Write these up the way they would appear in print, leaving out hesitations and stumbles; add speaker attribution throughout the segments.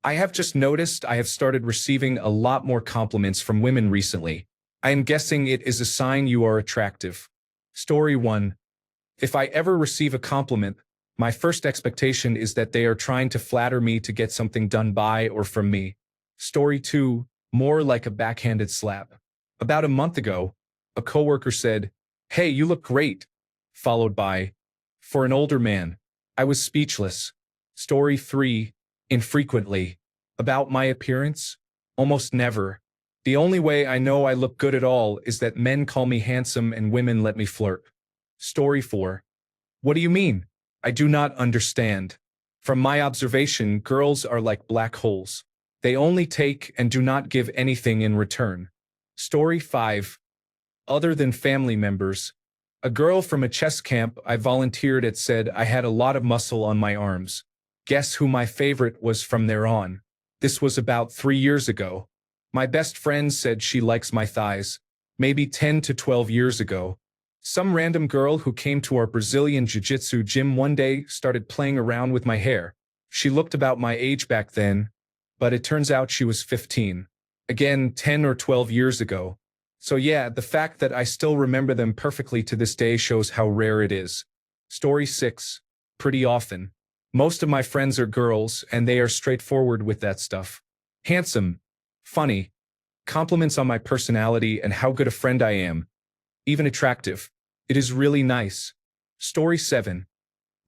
Speaker 1: I have just noticed I have started receiving a lot more compliments from women recently. I am guessing it is a sign you are attractive. Story 1. If I ever receive a compliment, my first expectation is that they are trying to flatter me to get something done by or from me. Story 2. More like a backhanded slap. About a month ago, a coworker said, "Hey, you look great," followed by, "For an older man." I was speechless. Story 3. Infrequently. About my appearance? Almost never. The only way I know I look good at all is that men call me handsome and women let me flirt. Story 4. What do you mean? I do not understand. From my observation, girls are like black holes. They only take and do not give anything in return. Story 5. Other than family members, a girl from a chess camp I volunteered at said I had a lot of muscle on my arms. Guess who my favorite was from there on? This was about 3 years ago. My best friend said she likes my thighs. Maybe 10 to 12 years ago. Some random girl who came to our Brazilian jiu-jitsu gym one day started playing around with my hair. She looked about my age back then, but it turns out she was 15. Again, 10 or 12 years ago. So yeah, the fact that I still remember them perfectly to this day shows how rare it is. Story 6. Pretty often. Most of my friends are girls, and they are straightforward with that stuff. Handsome. Funny. Compliments on my personality and how good a friend I am. Even attractive. It is really nice. Story 7.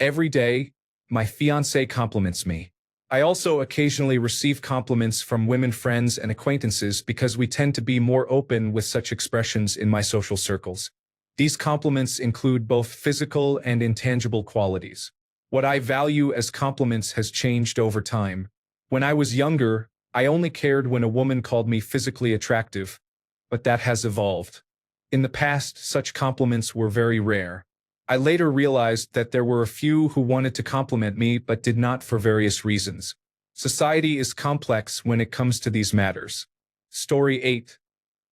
Speaker 1: Every day, my fiancé compliments me. I also occasionally receive compliments from women friends and acquaintances because we tend to be more open with such expressions in my social circles. These compliments include both physical and intangible qualities. What I value as compliments has changed over time. When I was younger, I only cared when a woman called me physically attractive, but that has evolved. In the past, such compliments were very rare. I later realized that there were a few who wanted to compliment me but did not for various reasons. Society is complex when it comes to these matters. Story 8.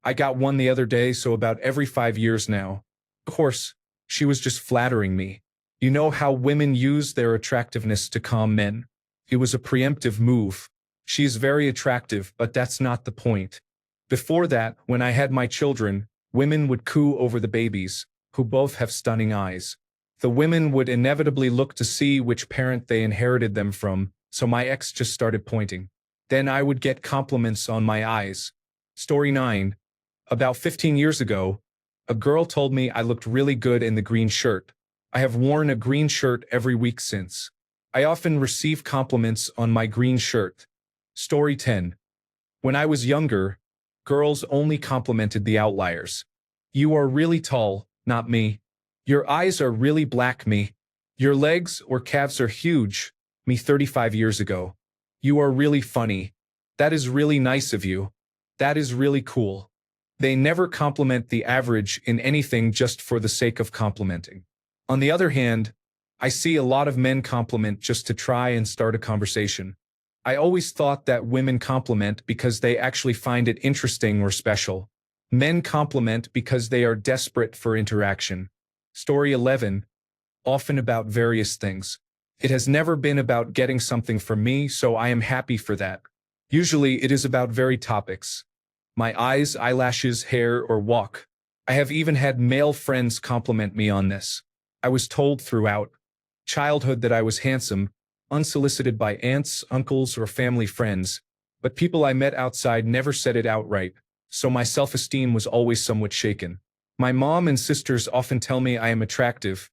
Speaker 1: I got one the other day, so about every 5 years now. Of course, she was just flattering me. You know how women use their attractiveness to calm men? It was a preemptive move. She is very attractive, but that's not the point. Before that, when I had my children, women would coo over the babies, who both have stunning eyes. The women would inevitably look to see which parent they inherited them from, so my ex just started pointing. Then I would get compliments on my eyes. Story 9. About 15 years ago, a girl told me I looked really good in the green shirt. I have worn a green shirt every week since. I often receive compliments on my green shirt. Story 10. When I was younger, girls only complimented the outliers. You are really tall, not me. Your eyes are really black, me. Your legs or calves are huge, me 35 years ago. You are really funny. That is really nice of you. That is really cool. They never compliment the average in anything just for the sake of complimenting. On the other hand, I see a lot of men compliment just to try and start a conversation. I always thought that women compliment because they actually find it interesting or special. Men compliment because they are desperate for interaction. Story 11. Often about various things. It has never been about getting something from me, so I am happy for that. Usually it is about varied topics. My eyes, eyelashes, hair, or walk. I have even had male friends compliment me on this. I was told throughout childhood that I was handsome, unsolicited by aunts, uncles, or family friends, but people I met outside never said it outright, so my self-esteem was always somewhat shaken. My mom and sisters often tell me I am attractive,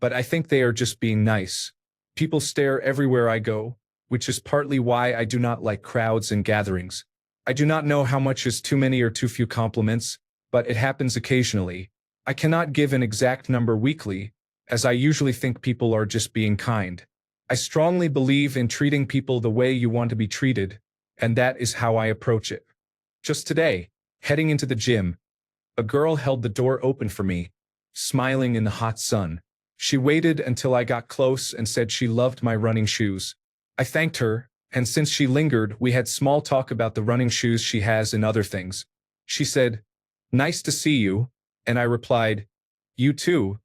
Speaker 1: but I think they are just being nice. People stare everywhere I go, which is partly why I do not like crowds and gatherings. I do not know how much is too many or too few compliments, but it happens occasionally. I cannot give an exact number weekly, as I usually think people are just being kind. I strongly believe in treating people the way you want to be treated, and that is how I approach it. Just today, heading into the gym, a girl held the door open for me, smiling in the hot sun. She waited until I got close and said she loved my running shoes. I thanked her, and since she lingered, we had small talk about the running shoes she has and other things. She said, "Nice to see you," and I replied, "You too,"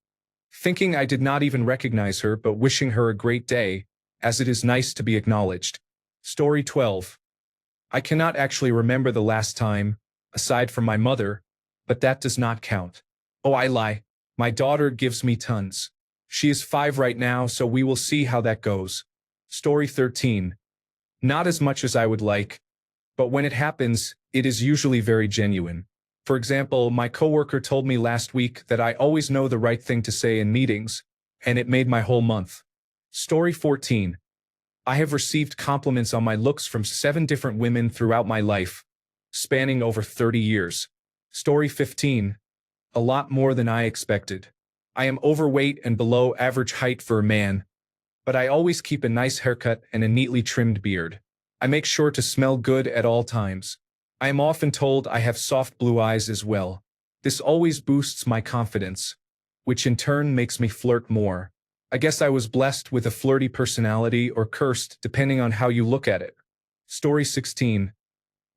Speaker 1: thinking I did not even recognize her but wishing her a great day, as it is nice to be acknowledged. Story 12. I cannot actually remember the last time, aside from my mother, but that does not count. Oh, I lie. My daughter gives me tons. She is 5 right now, so we will see how that goes. Story 13. Not as much as I would like, but when it happens, it is usually very genuine. For example, my coworker told me last week that I always know the right thing to say in meetings, and it made my whole month. Story 14. I have received compliments on my looks from 7 different women throughout my life, spanning over 30 years. Story 15. A lot more than I expected. I am overweight and below average height for a man, but I always keep a nice haircut and a neatly trimmed beard. I make sure to smell good at all times. I am often told I have soft blue eyes as well. This always boosts my confidence, which in turn makes me flirt more. I guess I was blessed with a flirty personality or cursed, depending on how you look at it. Story 16.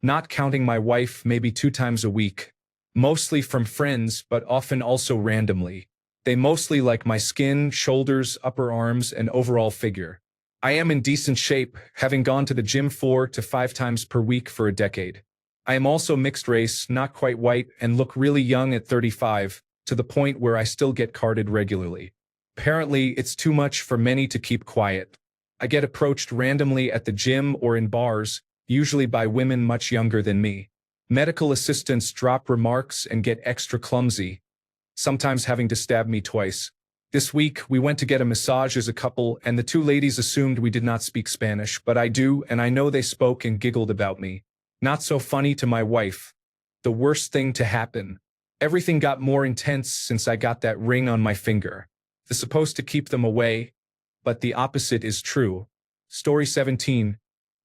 Speaker 1: Not counting my wife maybe 2 times a week. Mostly from friends, but often also randomly. They mostly like my skin, shoulders, upper arms, and overall figure. I am in decent shape, having gone to the gym 4 to 5 times per week for a decade. I am also mixed race, not quite white, and look really young at 35, to the point where I still get carded regularly. Apparently, it's too much for many to keep quiet. I get approached randomly at the gym or in bars, usually by women much younger than me. Medical assistants drop remarks and get extra clumsy, sometimes having to stab me twice. This week, we went to get a massage as a couple, and the 2 ladies assumed we did not speak Spanish, but I do, and I know they spoke and giggled about me. Not so funny to my wife. The worst thing to happen. Everything got more intense since I got that ring on my finger. It's supposed to keep them away, but the opposite is true. Story 17.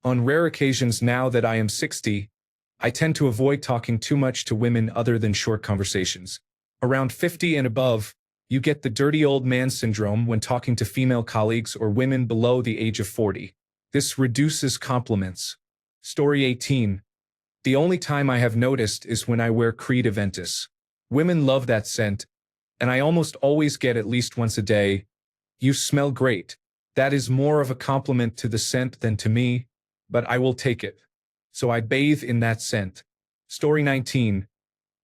Speaker 1: On rare occasions now that I am 60, I tend to avoid talking too much to women other than short conversations. Around 50 and above, you get the dirty old man syndrome when talking to female colleagues or women below the age of 40. This reduces compliments. Story 18. The only time I have noticed is when I wear Creed Aventus. Women love that scent, and I almost always get at least once a day, "You smell great." That is more of a compliment to the scent than to me, but I will take it. So I bathe in that scent. Story 19.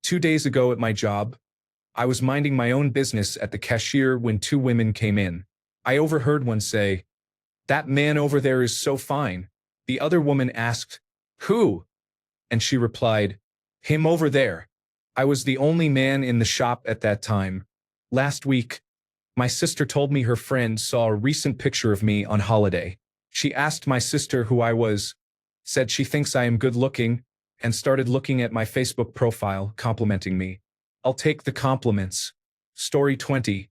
Speaker 1: 2 days ago at my job, I was minding my own business at the cashier when 2 women came in. I overheard one say, "That man over there is so fine." The other woman asked, "Who?" And she replied, "Him over there." I was the only man in the shop at that time. Last week, my sister told me her friend saw a recent picture of me on holiday. She asked my sister who I was, said she thinks I am good looking, and started looking at my Facebook profile, complimenting me. I'll take the compliments. Story 20.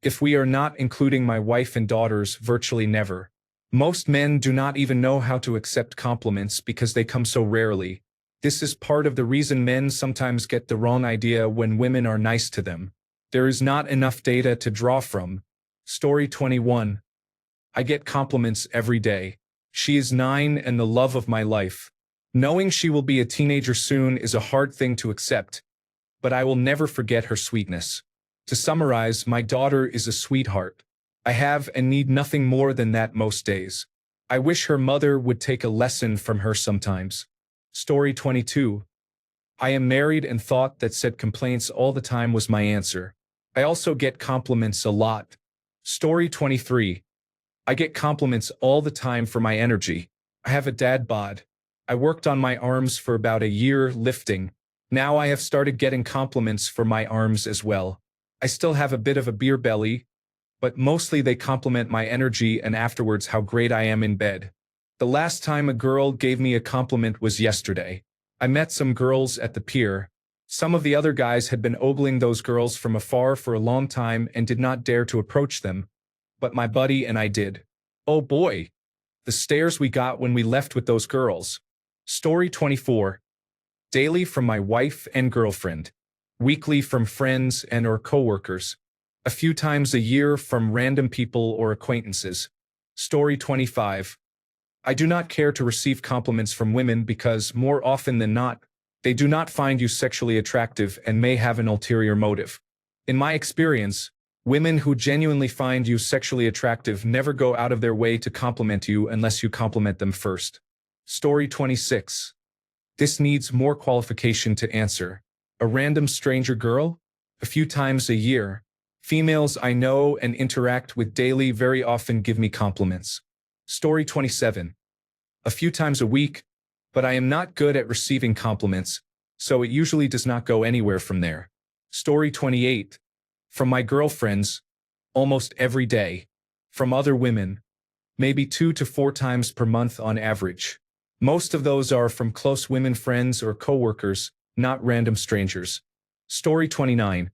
Speaker 1: If we are not including my wife and daughters, virtually never. Most men do not even know how to accept compliments because they come so rarely. This is part of the reason men sometimes get the wrong idea when women are nice to them. There is not enough data to draw from. Story 21. I get compliments every day. She is 9 and the love of my life. Knowing she will be a teenager soon is a hard thing to accept, but I will never forget her sweetness. To summarize, my daughter is a sweetheart. I have and need nothing more than that most days. I wish her mother would take a lesson from her sometimes. Story 22. I am married and thought that said complaints all the time was my answer. I also get compliments a lot. Story 23. I get compliments all the time for my energy. I have a dad bod. I worked on my arms for about a year lifting. Now I have started getting compliments for my arms as well. I still have a bit of a beer belly, but mostly they compliment my energy and afterwards how great I am in bed. The last time a girl gave me a compliment was yesterday. I met some girls at the pier. Some of the other guys had been ogling those girls from afar for a long time and did not dare to approach them, but my buddy and I did. Oh boy, the stares we got when we left with those girls. Story 24. Daily from my wife and girlfriend. Weekly from friends and or coworkers. A few times a year from random people or acquaintances. Story 25. I do not care to receive compliments from women because, more often than not, they do not find you sexually attractive and may have an ulterior motive. In my experience, Women who genuinely find you sexually attractive never go out of their way to compliment you unless you compliment them first. Story 26. This needs more qualification to answer. A random stranger girl? A few times a year. Females I know and interact with daily very often give me compliments. Story 27. A few times a week, but I am not good at receiving compliments, so it usually does not go anywhere from there. Story 28. From my girlfriends, almost every day. From other women, maybe 2 to 4 times per month on average. Most of those are from close women friends or coworkers, not random strangers. Story 29.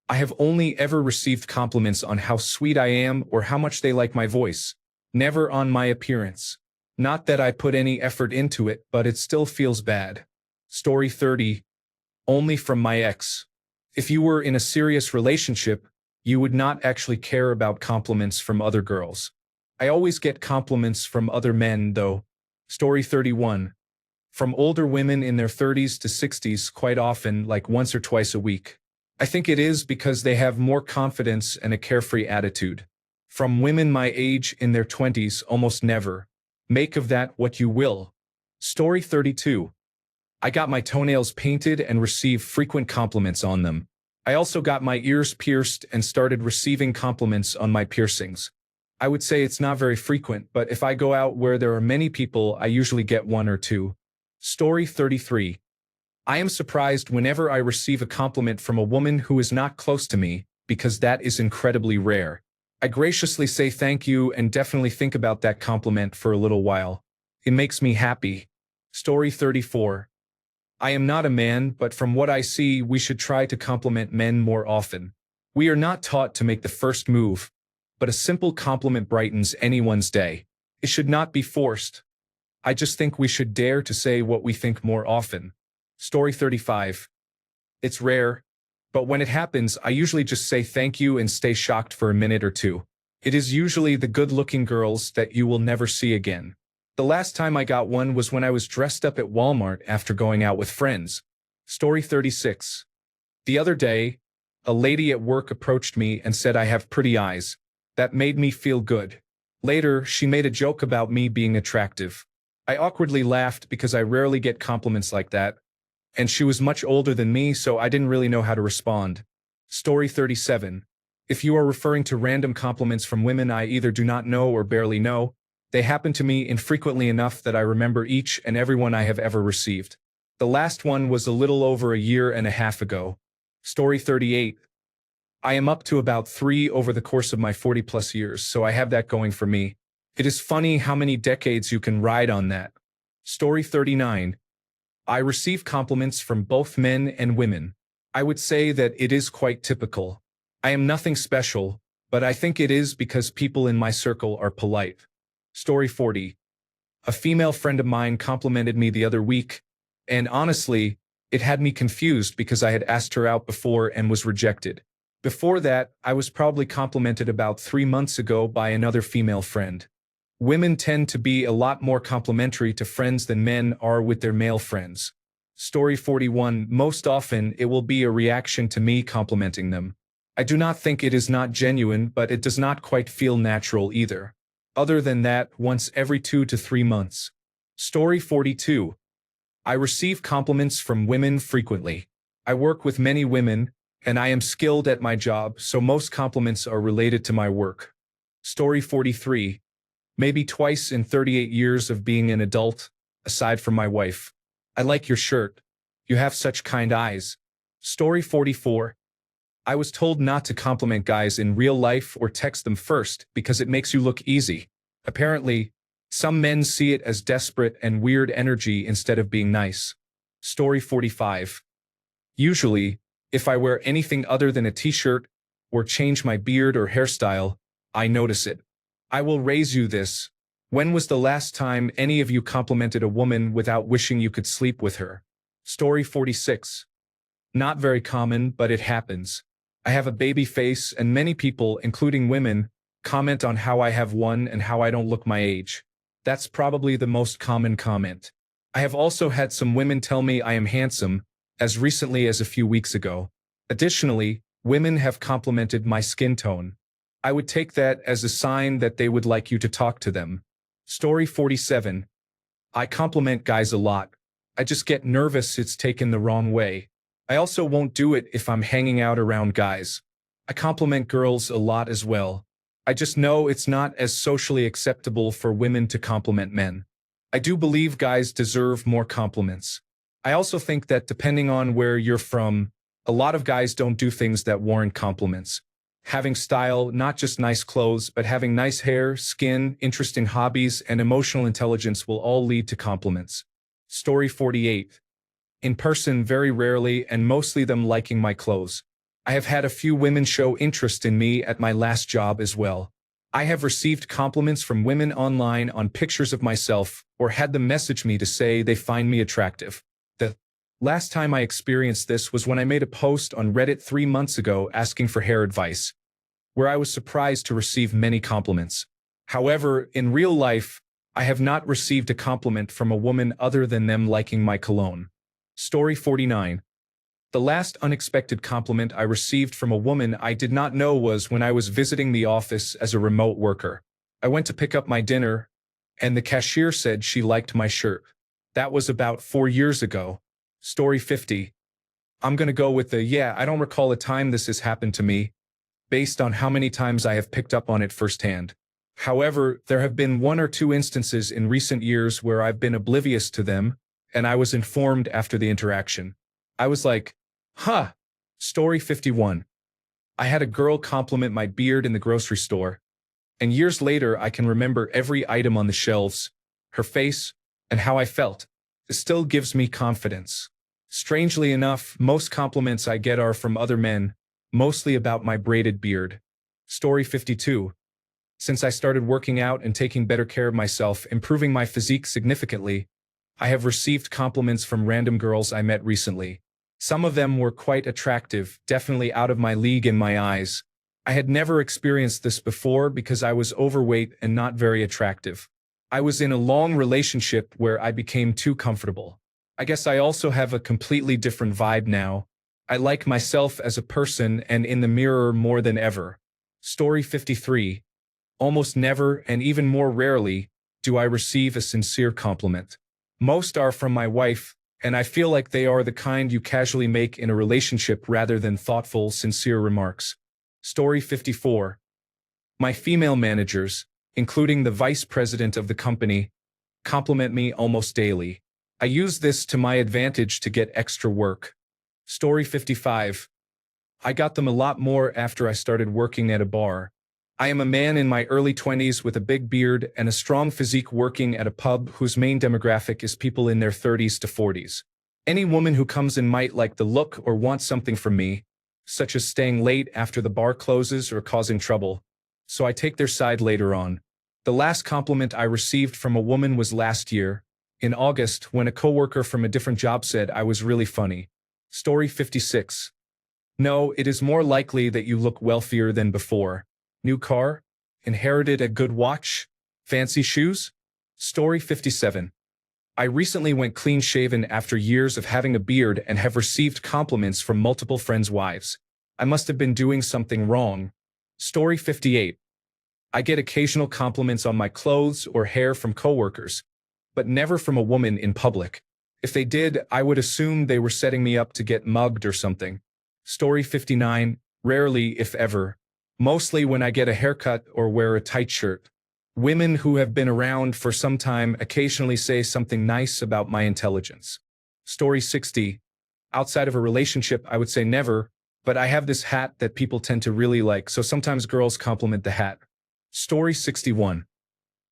Speaker 1: I have only ever received compliments on how sweet I am or how much they like my voice. Never on my appearance. Not that I put any effort into it, but it still feels bad. Story 30. Only from my ex. If you were in a serious relationship, you would not actually care about compliments from other girls. I always get compliments from other men, though. Story 31. From older women in their 30s to 60s quite often, like once or twice a week. I think it is because they have more confidence and a carefree attitude. From women my age in their 20s almost never. Make of that what you will. Story 32. I got my toenails painted and received frequent compliments on them. I also got my ears pierced and started receiving compliments on my piercings. I would say it's not very frequent, but if I go out where there are many people, I usually get 1 or 2. Story 33. I am surprised whenever I receive a compliment from a woman who is not close to me, because that is incredibly rare. I graciously say thank you and definitely think about that compliment for a little while. It makes me happy. Story 34. I am not a man, but from what I see, we should try to compliment men more often. We are not taught to make the first move, but a simple compliment brightens anyone's day. It should not be forced. I just think we should dare to say what we think more often. Story 35. It's rare, but when it happens, I usually just say thank you and stay shocked for a minute or two. It is usually the good-looking girls that you will never see again. The last time I got one was when I was dressed up at Walmart after going out with friends. Story 36. The other day, a lady at work approached me and said I have pretty eyes. That made me feel good. Later, she made a joke about me being attractive. I awkwardly laughed because I rarely get compliments like that, and she was much older than me, so I didn't really know how to respond. Story 37. If you are referring to random compliments from women I either do not know or barely know, they happen to me infrequently enough that I remember each and every one I have ever received. The last one was a little over a year and a half ago. Story 38. I am up to about 3 over the course of my 40-plus years, so I have that going for me. It is funny how many decades you can ride on that. Story 39. I receive compliments from both men and women. I would say that it is quite typical. I am nothing special, but I think it is because people in my circle are polite. Story 40. A female friend of mine complimented me the other week, and honestly, it had me confused because I had asked her out before and was rejected. Before that, I was probably complimented about 3 months ago by another female friend. Women tend to be a lot more complimentary to friends than men are with their male friends. Story 41. Most often, it will be a reaction to me complimenting them. I do not think it is not genuine, but it does not quite feel natural either. Other than that, once every 2 to 3 months. Story 42. I receive compliments from women frequently. I work with many women, and I am skilled at my job, so most compliments are related to my work. Story 43. Maybe twice in 38 years of being an adult, aside from my wife. I like your shirt. You have such kind eyes. Story 44. I was told not to compliment guys in real life or text them first because it makes you look easy. Apparently, some men see it as desperate and weird energy instead of being nice. Story 45. Usually, if I wear anything other than a t-shirt or change my beard or hairstyle, I notice it. I will raise you this. When was the last time any of you complimented a woman without wishing you could sleep with her? Story 46. Not very common, but it happens. I have a baby face and many people, including women, comment on how I have one and how I don't look my age. That's probably the most common comment. I have also had some women tell me I am handsome, as recently as a few weeks ago. Additionally, Women have complimented my skin tone. I would take that as a sign that they would like you to talk to them. Story 47. I compliment guys a lot. I just get nervous it's taken the wrong way. I also won't do it if I'm hanging out around guys. I compliment girls a lot as well. I just know it's not as socially acceptable for women to compliment men. I do believe guys deserve more compliments. I also think that depending on where you're from, a lot of guys don't do things that warrant compliments. Having style, not just nice clothes, but having nice hair, skin, interesting hobbies, and emotional intelligence will all lead to compliments. Story 48. In person, very rarely, and mostly them liking my clothes. I have had a few women show interest in me at my last job as well. I have received compliments from women online on pictures of myself or had them message me to say they find me attractive. The last time I experienced this was when I made a post on Reddit 3 months ago asking for hair advice, where I was surprised to receive many compliments. However, in real life, I have not received a compliment from a woman other than them liking my cologne. Story 49. The last unexpected compliment I received from a woman I did not know was when I was visiting the office as a remote worker. I went to pick up my dinner, and the cashier said she liked my shirt. That was about 4 years ago. Story 50. I'm gonna go with the yeah, I don't recall a time this has happened to me, based on how many times I have picked up on it firsthand. However, there have been 1 or 2 instances in recent years where I've been oblivious to them, and I was informed after the interaction. I was like, huh. Story 51. I had a girl compliment my beard in the grocery store, and years later I can remember every item on the shelves, her face, and how I felt. It still gives me confidence. Strangely enough, most compliments I get are from other men, mostly about my braided beard. Story 52. Since I started working out and taking better care of myself, improving my physique significantly, I have received compliments from random girls I met recently. Some of them were quite attractive, definitely out of my league in my eyes. I had never experienced this before because I was overweight and not very attractive. I was in a long relationship where I became too comfortable. I guess I also have a completely different vibe now. I like myself as a person and in the mirror more than ever. Story 53. Almost never, and even more rarely, do I receive a sincere compliment. Most are from my wife, and I feel like they are the kind you casually make in a relationship rather than thoughtful, sincere remarks. Story 54. My female managers, including the vice president of the company, compliment me almost daily. I use this to my advantage to get extra work. Story 55. I got them a lot more after I started working at a bar. I am a man in my early 20s with a big beard and a strong physique working at a pub whose main demographic is people in their 30s to 40s. Any woman who comes in might like the look or want something from me, such as staying late after the bar closes or causing trouble, so I take their side later on. The last compliment I received from a woman was last year, in August, when a coworker from a different job said I was really funny. Story 56. No, it is more likely that you look wealthier than before. New car? Inherited a good watch? Fancy shoes? Story 57. I recently went clean-shaven after years of having a beard and have received compliments from multiple friends' wives. I must have been doing something wrong. Story 58. I get occasional compliments on my clothes or hair from coworkers, but never from a woman in public. If they did, I would assume they were setting me up to get mugged or something. Story 59. Rarely, if ever. Mostly when I get a haircut or wear a tight shirt. Women who have been around for some time occasionally say something nice about my intelligence. Story 60. Outside of a relationship, I would say never, but I have this hat that people tend to really like, so sometimes girls compliment the hat. Story 61.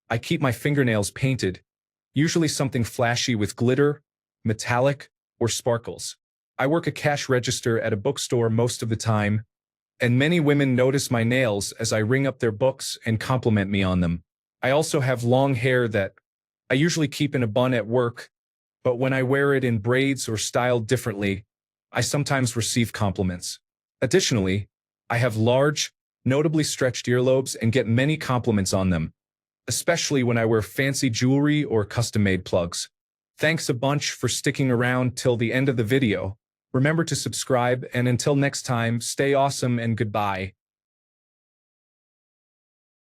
Speaker 1: I keep my fingernails painted, usually something flashy with glitter, metallic, or sparkles. I work a cash register at a bookstore most of the time, and many women notice my nails as I ring up their books and compliment me on them. I also have long hair that I usually keep in a bun at work, but when I wear it in braids or styled differently, I sometimes receive compliments. Additionally, I have large, notably stretched earlobes and get many compliments on them, especially when I wear fancy jewelry or custom-made plugs. Thanks a bunch for sticking around till the end of the video. Remember to subscribe, and until next time, stay awesome and goodbye.